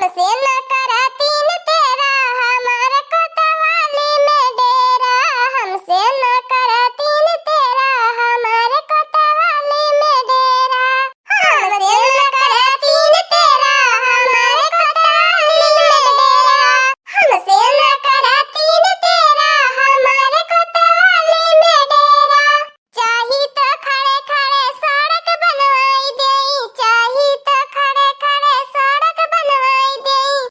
हमसे न करा तीन तेरा, हमारे कोतवाली में डेरा। हमसे न करा तीन तेरा, हमारे कोतवाली में डेरा। हमसे न करा तीन तेरा, हमारे कोतवाली में डेरा। हमसे न करा तीन तेरा, हमारे कोतवाली में डेरा। चाही तो खड़े खड़े सड़क बनवाई देई, चाही तो खड़े खड़े सड़क बनवाई देई।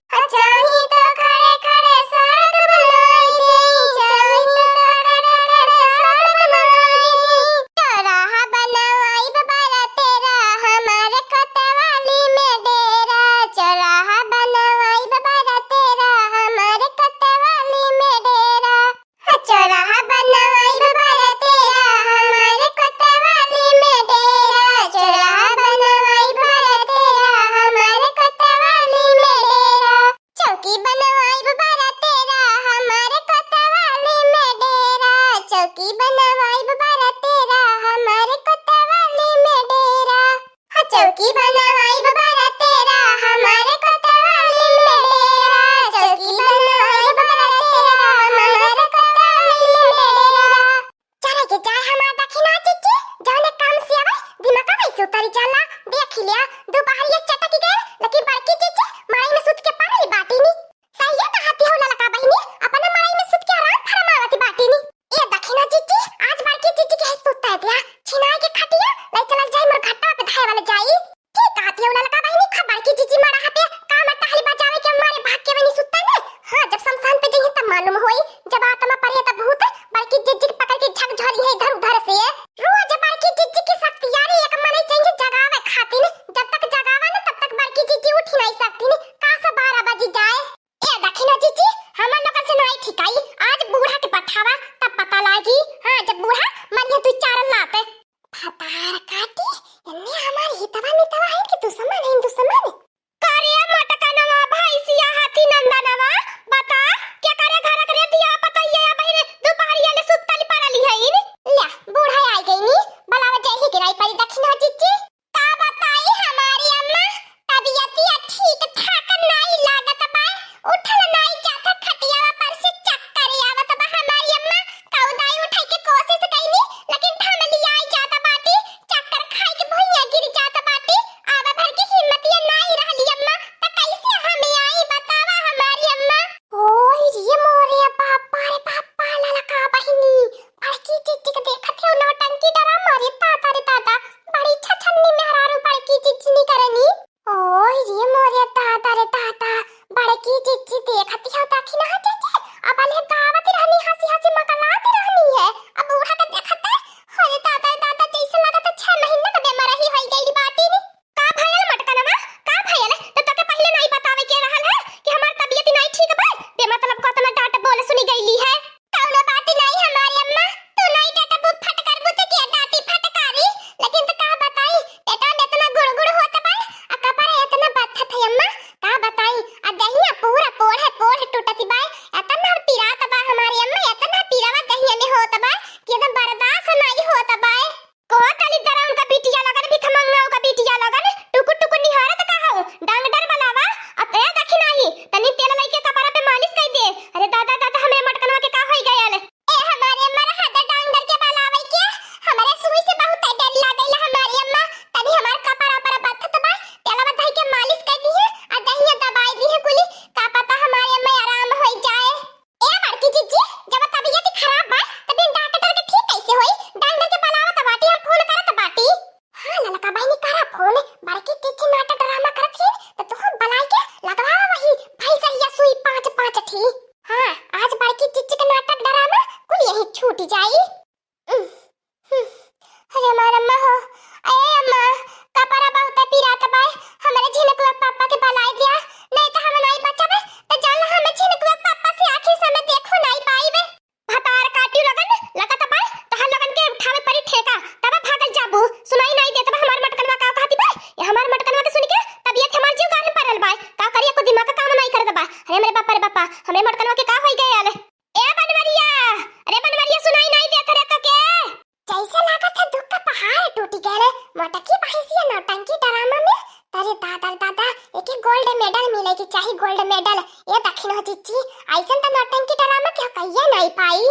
मिले कि चाहे गोल्ड मेडल। ये दक्षिण हो चिच्ची ऐसन त नौटंकी ड्रामा क्यों कहिए नहीं पाई।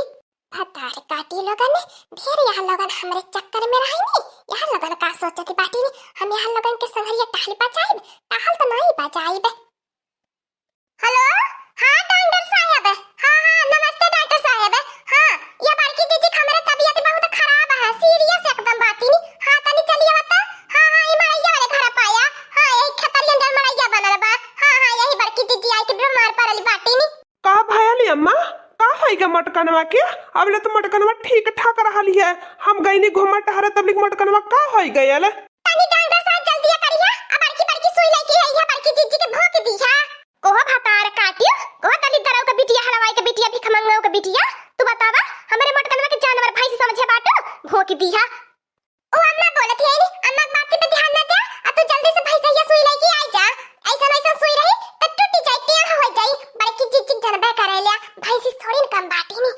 फतार काटी लोगन ने ढेर यहाँ लोगन हमरे चक्कर में रही। यहाँ लोगन का सोचती बाटी नी हम यहाँ लोगन के संगरिया टहल बचाइब टहल तो नहीं बचाइब। हेलो हाँ डॉक्टर साहब। हाँ नमस्ते डॉक्टर साहब। हाँ ये बड़की दीदी हमारे तबीयत बहुत खराब है सीरियस एकदम बाटी नी। हाँ तनी चलिए बता। हाँ ये मड़ैया वाले घर पाया। हाँ यही खतरी अंदर मड़ैया बनल बा। हाँ यही बड़की दीदी आई के बीमार पड़ली बाटी नी। का भयाली अम्मा का है के मटकनवा के अबले तो मटकनवा ठीक ठाक रहली है। हम गईनी घुमा टहरे तबली मटकनवा का होई गयल। तनी डॉक्टर साहब जल्दी करिया अब बड़की सुई लेके आई है बड़की जीजी के भोंक दी है। कोह भतार काटियो कोह तनी दराव के बिटिया हलवाई के बिटिया भी खमंगाओ के बिटिया तू बतावा हमरे मटकनवा के जानवर भाई से समझे बाटो भोंक दी है। ओ अम्मा बोलत है नी अम्मा बात पे ध्यान ना दे अब तू जल्दी से भैंसिया सुई लेके आई जा। ऐसा सुई रही तो टूटी जाए टेढ़ हो जाई बड़की जीजी जनबे करे लिया भैंसी थोड़ी न कम बाटी नी।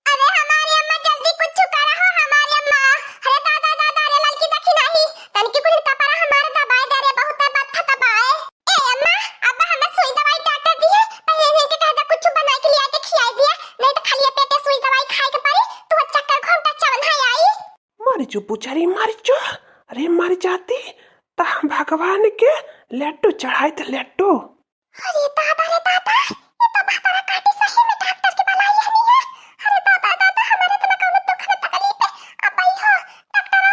अरे हमारी अम्मा जल्दी कुछ करा हो हमारी अम्मा। अरे दादा दादा रे लड़की देखी नहीं तनकी कुल कपड़ा हमारे दबाए दे रे बहुत बत्था दबाए। ए अम्मा अब हमें सुई दवाई डॉक्टर दी है पहले इनके कहदा कुछ बना के लिया के खिलाई दिया नहीं तो खाली पेटे सुई दवाई खाए के पड़ी तू चक्कर घंटा चवन है आई। मारी चो पुछारी मारी चो अरे मारी जाती ता भगवान के लड्डू चढ़ाई थे लड्डू। अरे दादा रे दादा ये तो भतारा काटी सही में डॉक्टर के बुलाई है नहीं है। अरे दादा दादा हमारे तो कौन दुख में तकलीफ है अब आई हो डॉक्टर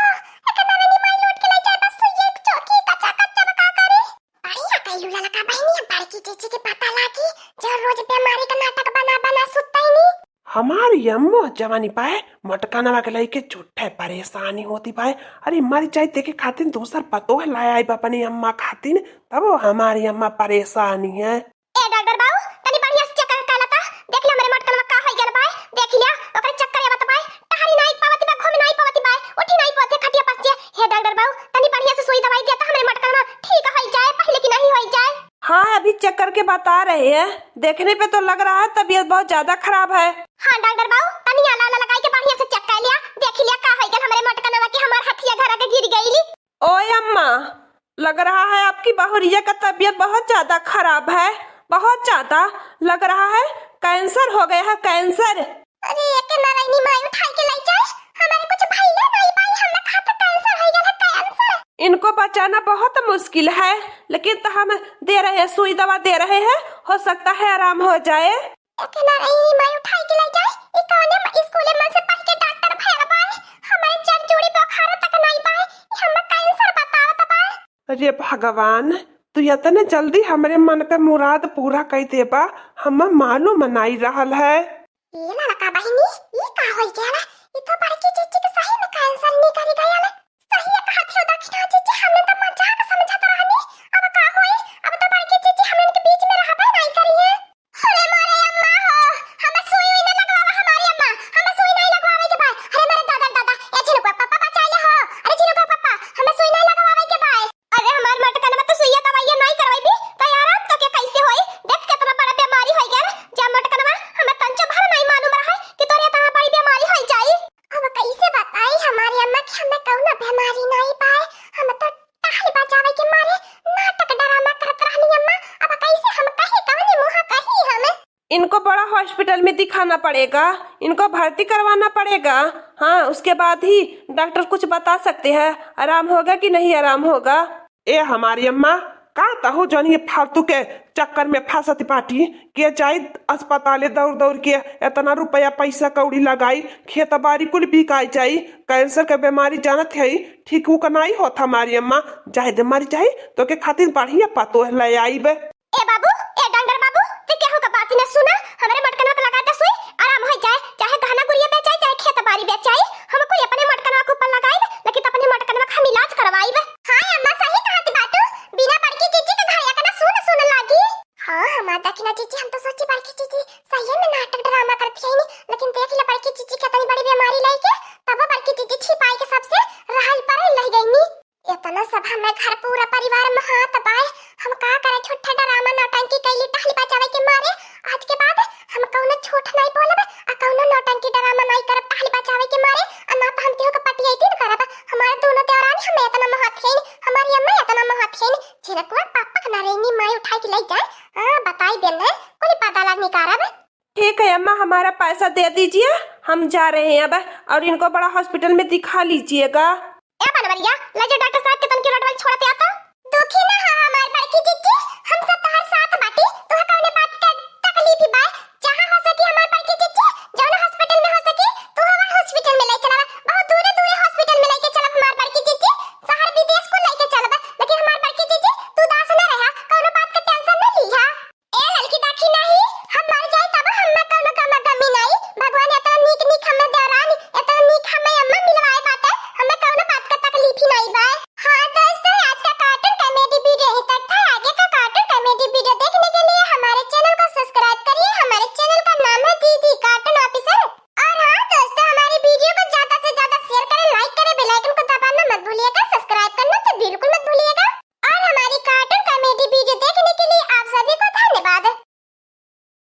एक नवेनी माई लौट के ले जाए बस सुई एक चौकी कच्चा कच्चा बका करे। बढ़िया कैलू ललका बहनी बड़की चीची के पता लागी जो रोज बीमारी का नाटक बना बना सुतता ही नहीं। हमारी अम्मो जवानी पाए मटकनवा के लेके झूठे परेशानी होती पाए। अरे मर जाए देखे खातिन दूसर पतो है लाया आई अपनी अम्मा खातिन तब वो हमारी अम्मा परेशानी है। ए डॉक्टर बाबू तनी बढ़िया से चक्कर कालता देख ले मेरे मटकनवा का होई गेल बाय देख लिया ओकर चक्कर या बताए टहरी नहीं पावती बा घूम नहीं पावती बा उठी नहीं पावती खटिया पास जे। हे डॉक्टर बाबू तनी बढ़िया से सुई दवाई दे ता हमरे मटकनवा ठीक होई जाए पहले की नहीं होई जाए। हाँ अभी चक्कर के बता रहे हैं देखने पे तो लग रहा है तबीयत बहुत ज्यादा खराब है। हाँ डॉक्टर बाबू तनी आला लगाई के बढ़िया से चेक कर लिया देख लिया का होई गेल हमरे मटकनवा के हमार हथिया धरा के गिर गईली। ओए अम्मा लग रहा है आपकी बहुरिया का तबीयत बहुत ज्यादा खराब है बहुत ज्यादा लग रहा है कैंसर हो गया है कैंसर। अरे एक नारायणी माई उठाई के ले जाए हमारे कुछ भइले नहीं पाई हमरा खाता कैंसर हो गेल है कैंसर। इनको बचाना बहुत मुश्किल है लेकिन तो हम दे रहे हैं सुई दवा दे रहे हैं हो सकता है आराम हो जाए। एक नारायणी माई उठाई के ले जाए ई कौने स्कूल में से पढ़ के डॉक्टर भैया पाए हमारे जग जोड़ी बुखार तक नहीं पाए हम कैंसर बतावत बा। अरे भगवान तू इतने जल्दी हमारे मन का मुराद पूरा कर देबा हम मालूम नहीं रहल है। ये लड़का बहनी ये का होई गेला ये तो बड़की चीची के सही में कैंसर नहीं करी गया ले सही है कहा थियो दक्षिणा चीची हमने तो मजाक समझत रहनी अब का होई अब तो बड़की चीची हमन के बीच में रहबे नहीं करी है। अरे मारे अम्मा हो हम सुई न लगवावा हमारी अम्मा हम सुई नहीं लगवावे के भाई। अरे मेरे दादा दादा ए जिनो पापा बचा ले हो अरे जिनो पापा हम सुई नहीं लगवावे के भाई। अरे हमार मटकन में तो सुईया दवाई नहीं करवाई भी तो यार अब तो के कैसे होई देख कितना बड़ा बीमारी होई गेल जा मटकनवा हमें तंचो भर नहीं मालूम रहा कि तोरे इतना बड़ी बीमारी होई जाई। अब कैसे बताई हमारी अम्मा कि हमें कौनो बीमारी नहीं पाए हम तो टहल बचावे के मारे नाटक ड्रामा करत रहनी अम्मा अब कैसे हम कहे कौने मुंह कही हमें। इनको बड़ा हॉस्पिटल में दिखाना पड़ेगा इनको भर्ती करवाना पड़ेगा। हाँ उसके बाद ही डॉक्टर कुछ बता सकते हैं आराम होगा कि नहीं आराम होगा। ए हमारी अम्मा का तहो जन ये फालतू के चक्कर में फंसती पार्टी के जाए अस्पताल दौड़ दौड़ के इतना रुपया पैसा कौड़ी लगाई खेत बाड़ी कुल बिकाई जाई कैंसर के बीमारी जानत है ठीक हो का नहीं होता हमारी अम्मा जाए दे मर जाए तो के खातिर बढ़िया पतो ले आई बे। ए बाबू ए डंडर बाबू ते केहू का बात न सुना हमरे मटकनवा के लगा दे सुई आराम हो जाए चाहे गहना गुड़िया बेचाई चाहे खेत बाड़ी बेचाई हम कोई अपने मटकनवा के ऊपर लगाई लेकिन अपने मटकनवा का हम इलाज करवाई। हां अम्मा सही कहत बाटू बिना बड़की चीची के घरिया का ना सुन लागी। हां हमार दक्षिणा चीची हम तो सोची बड़की चीची सही में नाटक ड्रामा करती है नहीं लेकिन देख ले बड़की चीची कितनी बड़ी बीमारी लेके तब बड़की चीची छिपाई के सबसे रहल पर रह गई नी इतना सब हमें घर पूरा परिवार में हाथ बाए हम का करे छुट्टा ड्रामा नौटंकी कैली टहली बचावे के मारे आज के बाद हम कौनो झूठ नहीं बोलब आ कौनो नौटंकी ड्रामा नहीं करब ताली बचावे के मारे आ ना तो हम केहू के पटियाइती न करब। हमारे दोनों देवरानी हम इतना महत है हमारी अम्मा इतना महत है झिरकुआ पापा के नारेंगी माई उठा के ले जाए। हां बताई देन है कोई पता लग नहीं करब। ठीक है अम्मा, हमारा पैसा दे दीजिए, हम जा रहे हैं अब, और इनको बड़ा हॉस्पिटल में दिखा लीजिएगा। ए बनवरिया ले जा डॉक्टर साहब के तन की लड़वाई छोड़ते आता दुखी ना